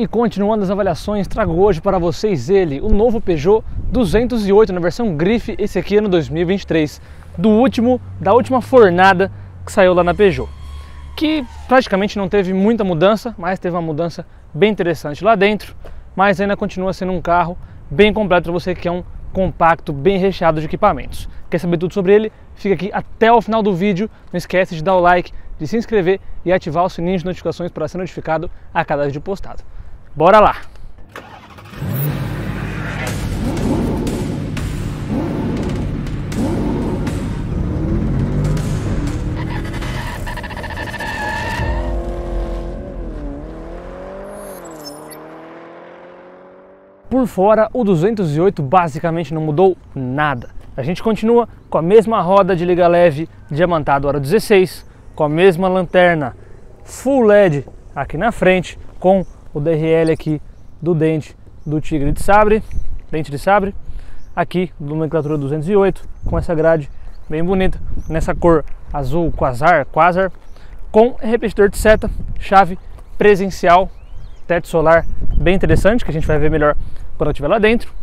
E continuando as avaliações, trago hoje para vocês ele, o novo Peugeot 208 na versão grife, esse aqui ano 2023, da última fornada que saiu lá na Peugeot, que praticamente não teve muita mudança, mas teve uma mudança bem interessante lá dentro, mas ainda continua sendo um carro bem completo para você que é um compacto, bem recheado de equipamentos. Quer saber tudo sobre ele? Fica aqui até o final do vídeo, não esquece de dar o like, de se inscrever e ativar o sininho de notificações para ser notificado a cada vídeo postado. Bora lá! Por fora, o 208 basicamente não mudou nada. A gente continua com a mesma roda de liga leve diamantado aro 16, com a mesma lanterna Full LED aqui na frente, com o DRL aqui do dente do Tigre de Sabre, dente de sabre, aqui do nomenclatura 208, com essa grade bem bonita, nessa cor azul quasar, com repetidor de seta, chave presencial, teto solar bem interessante, que a gente vai ver melhor quando eu estiver lá dentro.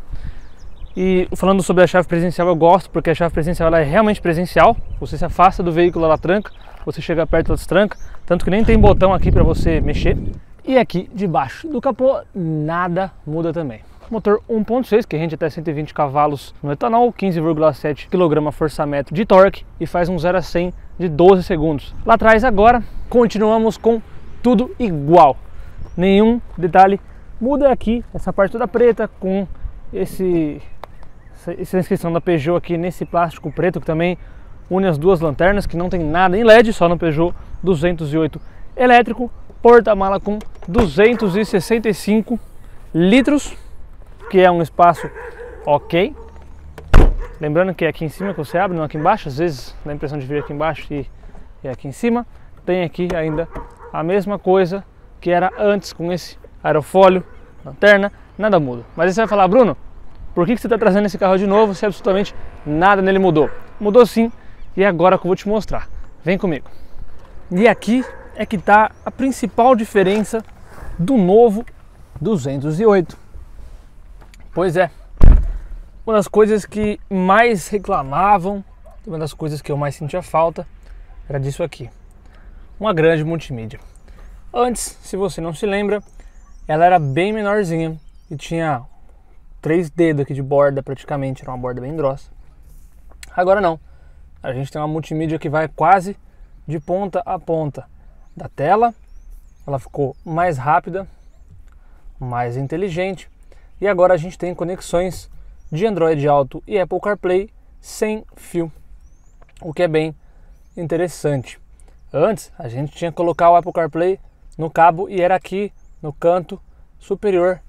E falando sobre a chave presencial, eu gosto porque a chave presencial ela é realmente presencial, você se afasta do veículo, ela tranca, você chega perto, ela destranca, tanto que nem tem botão aqui para você mexer. E aqui debaixo do capô nada muda também. Motor 1.6 que rende até 120 cavalos no etanol, 15,7 kgfm de torque e faz um 0 a 100 de 12 segundos. Lá atrás agora continuamos com tudo igual, nenhum detalhe muda aqui, essa parte toda preta com essa inscrição da Peugeot aqui nesse plástico preto que também une as duas lanternas, que não tem nada em LED, só no Peugeot 208 elétrico. Porta-mala com 265 litros, que é um espaço ok. Lembrando que é aqui em cima que você abre, não aqui embaixo. Às vezes dá a impressão de vir aqui embaixo e é aqui em cima. Tem aqui ainda a mesma coisa que era antes, com esse aerofólio, lanterna, nada muda. Mas aí você vai falar, Bruno, por que você está trazendo esse carro de novo se absolutamente nada nele mudou? Mudou sim, e é agora que eu vou te mostrar. Vem comigo. E aqui é que está a principal diferença do novo 208. Pois é, uma das coisas que mais reclamavam, uma das coisas que eu mais sentia falta, era disso aqui. Uma grande multimídia. Antes, se você não se lembra, ela era bem menorzinha e tinha 3 dedos aqui de borda praticamente, era uma borda bem grossa. Agora não, a gente tem uma multimídia que vai quase de ponta a ponta da tela, ela ficou mais rápida, mais inteligente e agora a gente tem conexões de Android Auto e Apple CarPlay sem fio, o que é bem interessante. Antes a gente tinha que colocar o Apple CarPlay no cabo e era aqui no canto superior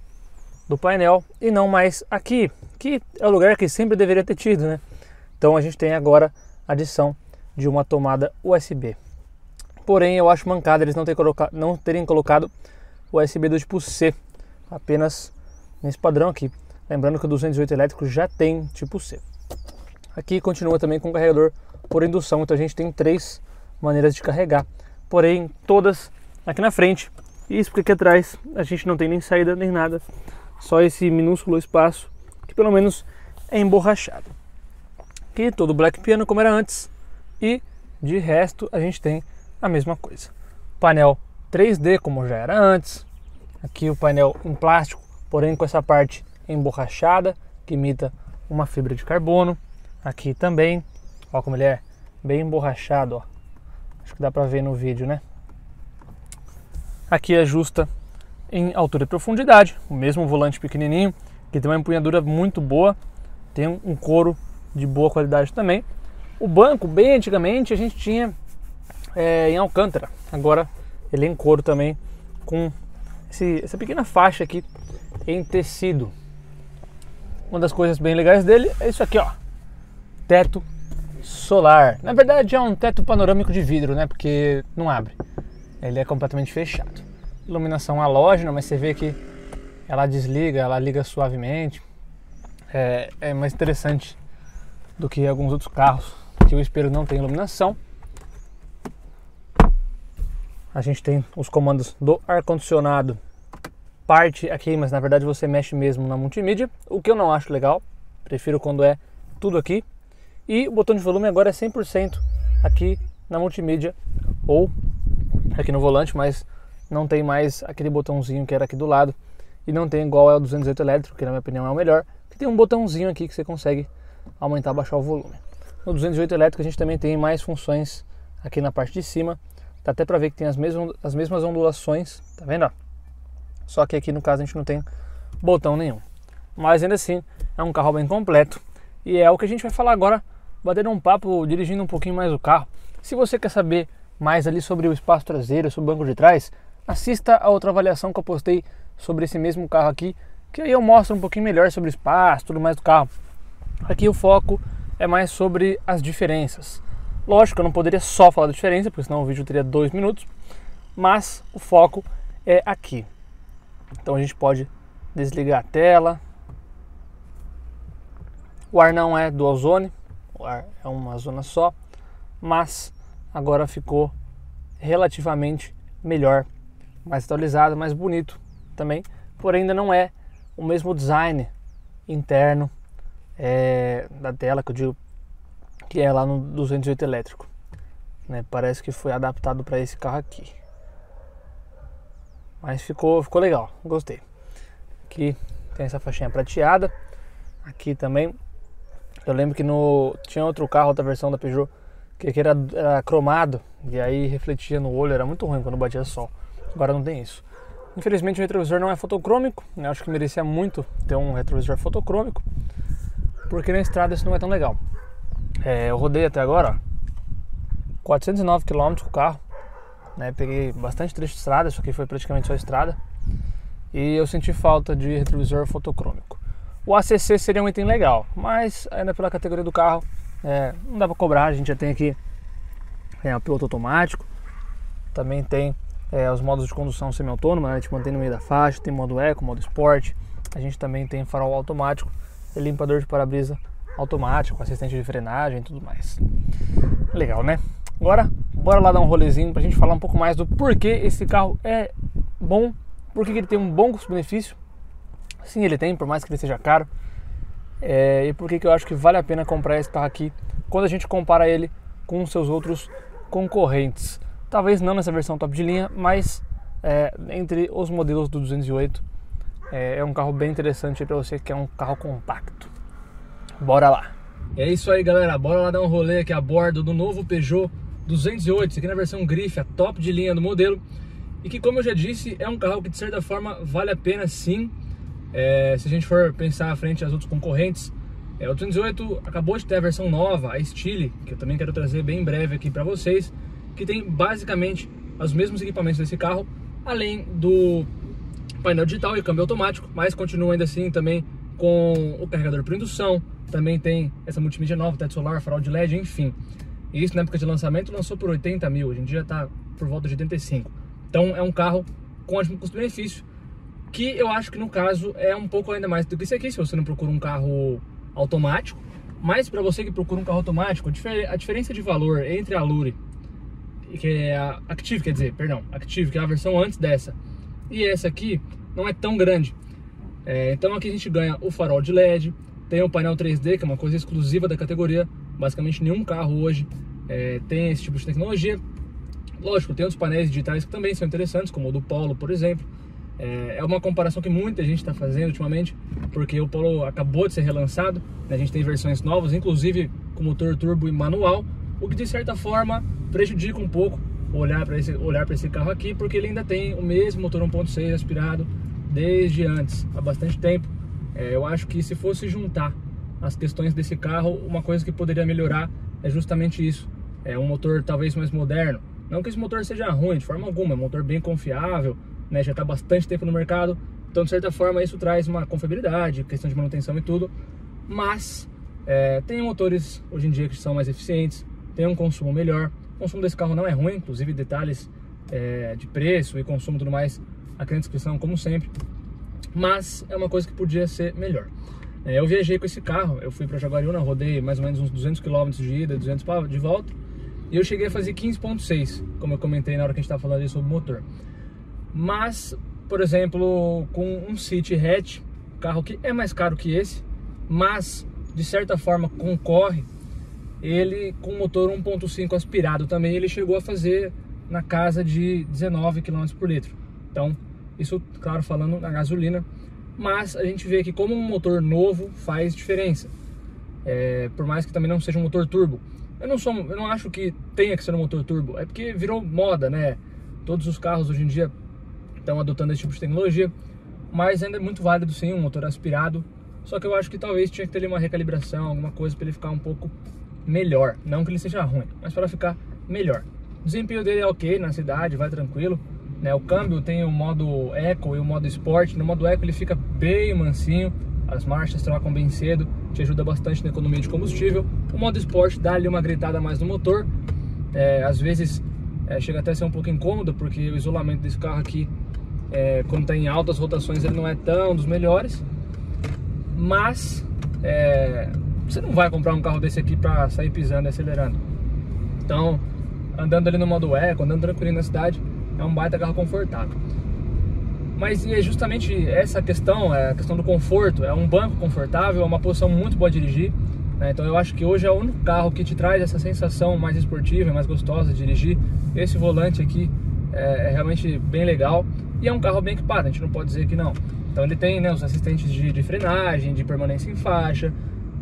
do painel e não mais aqui, que é o lugar que sempre deveria ter tido, né? Então a gente tem agora a adição de uma tomada USB. Porém, eu acho mancada eles não terem colocado USB do tipo C, apenas nesse padrão aqui. Lembrando que o 208 elétrico já tem tipo C. Aqui continua também com carregador por indução, então a gente tem 3 maneiras de carregar, porém todas aqui na frente. Isso porque aqui atrás a gente não tem nem saída nem nada, só esse minúsculo espaço que pelo menos é emborrachado. Aqui todo Black Piano como era antes e de resto a gente tem a mesma coisa. Painel 3D como já era antes. Aqui o painel em plástico, porém com essa parte emborrachada que imita uma fibra de carbono. Aqui também, ó como ele é bem emborrachado, ó. Acho que dá pra ver no vídeo, né? Aqui ajusta em altura e profundidade, o mesmo volante pequenininho, que tem uma empunhadura muito boa, tem um couro de boa qualidade também. O banco, bem antigamente, a gente tinha em alcântara, agora ele é em couro também, com essa pequena faixa aqui em tecido. Uma das coisas bem legais dele é isso aqui, ó, teto solar. Na verdade é um teto panorâmico de vidro, né, porque não abre. Ele é completamente fechado. Iluminação halógena, mas você vê que ela desliga, ela liga suavemente. É mais interessante do que alguns outros carros que o espelho não tem iluminação. A gente tem os comandos do ar-condicionado parte aqui, mas na verdade você mexe mesmo na multimídia, o que eu não acho legal, prefiro quando é tudo aqui. E o botão de volume agora é 100% aqui na multimídia ou aqui no volante, mas não tem mais aquele botãozinho que era aqui do lado e não tem igual é o 208 elétrico, que na minha opinião é o melhor, que tem um botãozinho aqui que você consegue aumentar ou baixar o volume. No 208 elétrico a gente também tem mais funções aqui na parte de cima, dá até para ver que tem as mesmas ondulações, tá vendo? Só que aqui no caso a gente não tem botão nenhum, mas ainda assim é um carro bem completo e é o que a gente vai falar agora, batendo um papo, dirigindo um pouquinho mais o carro. Se você quer saber mais ali sobre o espaço traseiro, sobre o banco de trás, assista a outra avaliação que eu postei sobre esse mesmo carro aqui, que aí eu mostro um pouquinho melhor sobre o espaço, tudo mais do carro. Aqui o foco é mais sobre as diferenças. Lógico que eu não poderia só falar da diferença, porque senão o vídeo teria 2 minutos, mas o foco é aqui. Então a gente pode desligar a tela. O ar não é dual zone, o ar é uma zona só, mas agora ficou relativamente melhor, mais atualizado, mais bonito também, porém ainda não é o mesmo design interno da tela que eu digo que é lá no 208 elétrico, né? Parece que foi adaptado para esse carro aqui, mas ficou legal, gostei. Aqui tem essa faixinha prateada, aqui também. Eu lembro que tinha outro carro, outra versão da Peugeot, que era cromado e aí refletia no olho, era muito ruim quando batia sol. Agora não tem isso. Infelizmente o retrovisor não é fotocrômico, né? Acho que merecia muito ter um retrovisor fotocrômico, porque na estrada isso não é tão legal. Eu rodei até agora 409 km com o carro, né? Peguei bastante trecho de estrada, isso aqui foi praticamente só estrada, e eu senti falta de retrovisor fotocrômico. O ACC seria um item legal, mas ainda pela categoria do carro não dá para cobrar. A gente já tem aqui o piloto automático, também tem os modos de condução semi-autônoma, né? A gente mantém no meio da faixa, tem modo eco, modo esporte, a gente também tem farol automático e limpador de para-brisa automático, assistente de frenagem e tudo mais. Legal, né? Agora, bora lá dar um rolezinho pra gente falar um pouco mais do porquê esse carro é bom, porquê ele tem um bom custo-benefício. Sim, ele tem, por mais que ele seja caro, e por que eu acho que vale a pena comprar esse carro aqui quando a gente compara ele com seus outros concorrentes. Talvez não nessa versão top de linha, mas entre os modelos do 208 é um carro bem interessante para você que quer um carro compacto. Bora lá! É isso aí, galera, bora lá dar um rolê aqui a bordo do novo Peugeot 208, isso aqui na versão grife, a top de linha do modelo, e que, como eu já disse, é um carro que de certa forma vale a pena sim. Se a gente for pensar frente aos outros concorrentes, o 208 acabou de ter a versão nova, a Stile, que eu também quero trazer bem em breve aqui para vocês, que tem basicamente os mesmos equipamentos desse carro, além do painel digital e câmbio automático, mas continua ainda assim também com o carregador por indução, também tem essa multimídia nova, teto solar, farol de LED, enfim. E isso na época de lançamento lançou por 80 mil, hoje em dia está por volta de 85. Então é um carro com ótimo custo-benefício, que eu acho que no caso é um pouco ainda mais do que isso aqui, se você não procura um carro automático. Mas para você que procura um carro automático, a diferença de valor entre a Allure, que é a Active, Active, que é a versão antes dessa, e essa aqui, não é tão grande. Então aqui a gente ganha o farol de LED, tem o painel 3D, que é uma coisa exclusiva da categoria. Basicamente nenhum carro hoje tem esse tipo de tecnologia. Lógico, tem outros painéis digitais que também são interessantes, como o do Polo, por exemplo. É uma comparação que muita gente está fazendo ultimamente, porque o Polo acabou de ser relançado, né? A gente tem versões novas, inclusive com motor turbo e manual, o que de certa forma prejudica um pouco olhar para esse carro aqui, porque ele ainda tem o mesmo motor 1.6 aspirado desde antes, há bastante tempo. Eu acho que se fosse juntar as questões desse carro, uma coisa que poderia melhorar é justamente isso. Um motor talvez mais moderno. Não que esse motor seja ruim de forma alguma, é um motor bem confiável, né? Já está há bastante tempo no mercado, então de certa forma isso traz uma confiabilidade, questão de manutenção e tudo. Mas tem motores hoje em dia que são mais eficientes, tem um consumo melhor. O consumo desse carro não é ruim, inclusive detalhes de preço e consumo e tudo mais aqui na descrição, como sempre. Mas é uma coisa que podia ser melhor. Eu viajei com esse carro, eu fui para Jaguariúna, rodei mais ou menos uns 200 km de ida, 200 de volta, e eu cheguei a fazer 15.6, como eu comentei na hora que a gente estava falando ali sobre o motor. Mas por exemplo, com um City Hatch, carro que é mais caro que esse, mas de certa forma concorre, ele com motor 1.5 aspirado também, ele chegou a fazer na casa de 19 km por litro. Então, isso, claro, falando na gasolina, mas a gente vê que como um motor novo faz diferença, por mais que também não seja um motor turbo. Eu não acho que tenha que ser um motor turbo, é porque virou moda, né? Todos os carros hoje em dia estão adotando esse tipo de tecnologia, mas ainda é muito válido sim um motor aspirado. Só que eu acho que talvez tinha que ter ali uma recalibração, alguma coisa para ele ficar um pouco melhor. Não que ele seja ruim, mas para ficar melhor. O desempenho dele é ok na cidade, vai tranquilo, né? O câmbio tem o modo Eco e o modo Sport. No modo Eco ele fica bem mansinho, as marchas trocam bem cedo, te ajuda bastante na economia de combustível. O modo Sport dá ali uma gritada mais no motor, às vezes chega até a ser um pouco incômodo, porque o isolamento desse carro aqui, quando está em altas rotações, ele não é tão dos melhores. Mas você não vai comprar um carro desse aqui para sair pisando e acelerando. Então, andando ali no modo Eco, andando tranquilo na cidade, é um baita carro confortável. Mas é justamente essa questão, a questão do conforto. É um banco confortável, é uma posição muito boa de dirigir, né? Então eu acho que hoje é o único carro que te traz essa sensação mais esportiva, mais gostosa de dirigir. Esse volante aqui é realmente bem legal e é um carro bem equipado, a gente não pode dizer que não. Então ele tem, né, os assistentes de frenagem, de permanência em faixa.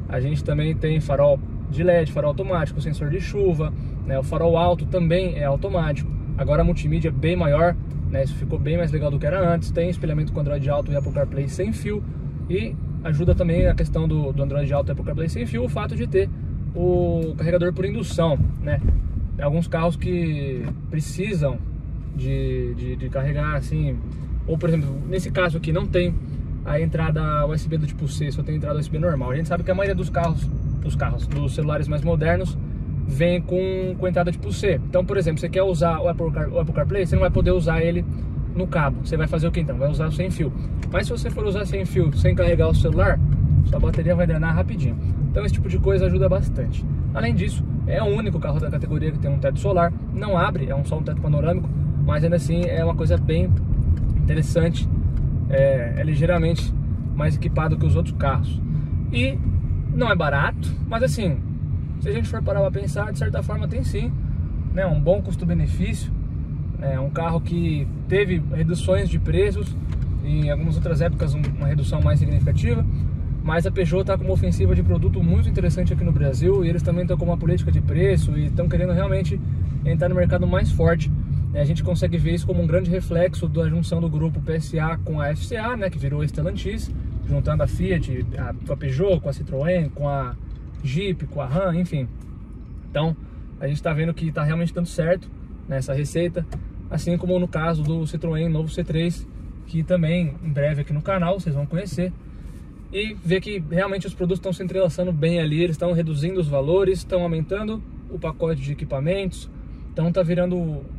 A gente também tem farol de LED, farol automático, sensor de chuva, né? O farol alto também é automático. Agora a multimídia é bem maior, né? Isso ficou bem mais legal do que era antes. Tem espelhamento com Android Auto e Apple CarPlay sem fio. E ajuda também a questão do Android Auto e Apple CarPlay sem fio o fato de ter o carregador por indução, né? Tem alguns carros que precisam de carregar assim, ou por exemplo, nesse caso aqui não tem a entrada USB do tipo C, só tem entrada USB normal. A gente sabe que a maioria dos dos celulares mais modernos vem com entrada tipo C. Então, por exemplo, você quer usar o Apple CarPlay, você não vai poder usar ele no cabo. Você vai fazer o que então? Vai usar sem fio. Mas se você for usar sem fio, sem carregar o celular, sua bateria vai drenar rapidinho. Então esse tipo de coisa ajuda bastante. Além disso, é o único carro da categoria que tem um teto solar. Não abre, só um teto panorâmico, mas ainda assim é uma coisa bem interessante. É ligeiramente mais equipado que os outros carros. E não é barato, mas assim, se a gente for parar para pensar, de certa forma tem sim, né, um bom custo-benefício. É um carro que teve reduções de preços, em algumas outras épocas uma redução mais significativa, mas a Peugeot está com uma ofensiva de produto muito interessante aqui no Brasil, e eles também estão com uma política de preço e estão querendo realmente entrar no mercado mais forte. A gente consegue ver isso como um grande reflexo da junção do grupo PSA com a FCA, né, que virou Stellantis, juntando a Fiat, com a Peugeot, com a Citroën, com a Jeep, com a Ram, enfim. Então a gente está vendo que está realmente dando certo nessa receita, assim como no caso do Citroën novo C3, que também em breve aqui no canal vocês vão conhecer, e ver que realmente os produtos estão se entrelaçando bem ali, eles estão reduzindo os valores, estão aumentando o pacote de equipamentos. Então tá virando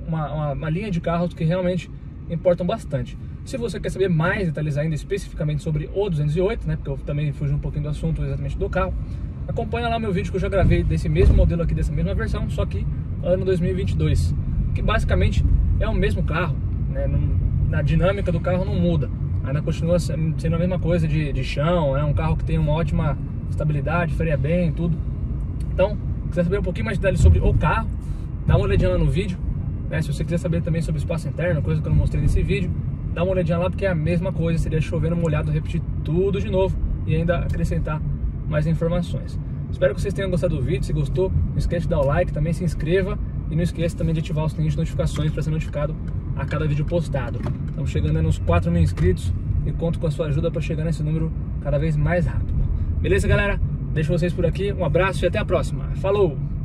uma linha de carros que realmente importam bastante. Se você quer saber mais detalhes ainda especificamente sobre o 208, né, porque eu também fugi um pouquinho do assunto exatamente do carro, acompanha lá meu vídeo que eu já gravei desse mesmo modelo aqui, dessa mesma versão, só que ano 2022, que basicamente é o mesmo carro, né, na dinâmica do carro não muda, ainda continua sendo a mesma coisa de chão, é um carro que tem uma ótima estabilidade, freia bem, tudo. Então, se quiser saber um pouquinho mais de detalhes sobre o carro, dá uma olhadinha lá no vídeo, né? Se você quiser saber também sobre espaço interno, coisa que eu não mostrei nesse vídeo, dá uma olhadinha lá, porque é a mesma coisa, seria chovendo molhado, repetir tudo de novo e ainda acrescentar mais informações. Espero que vocês tenham gostado do vídeo. Se gostou, não esquece de dar o like, também se inscreva e não esqueça também de ativar o sininho de notificações para ser notificado a cada vídeo postado. Estamos chegando aí nos 4 mil inscritos e conto com a sua ajuda para chegar nesse número cada vez mais rápido. Beleza, galera? Deixo vocês por aqui, um abraço e até a próxima. Falou!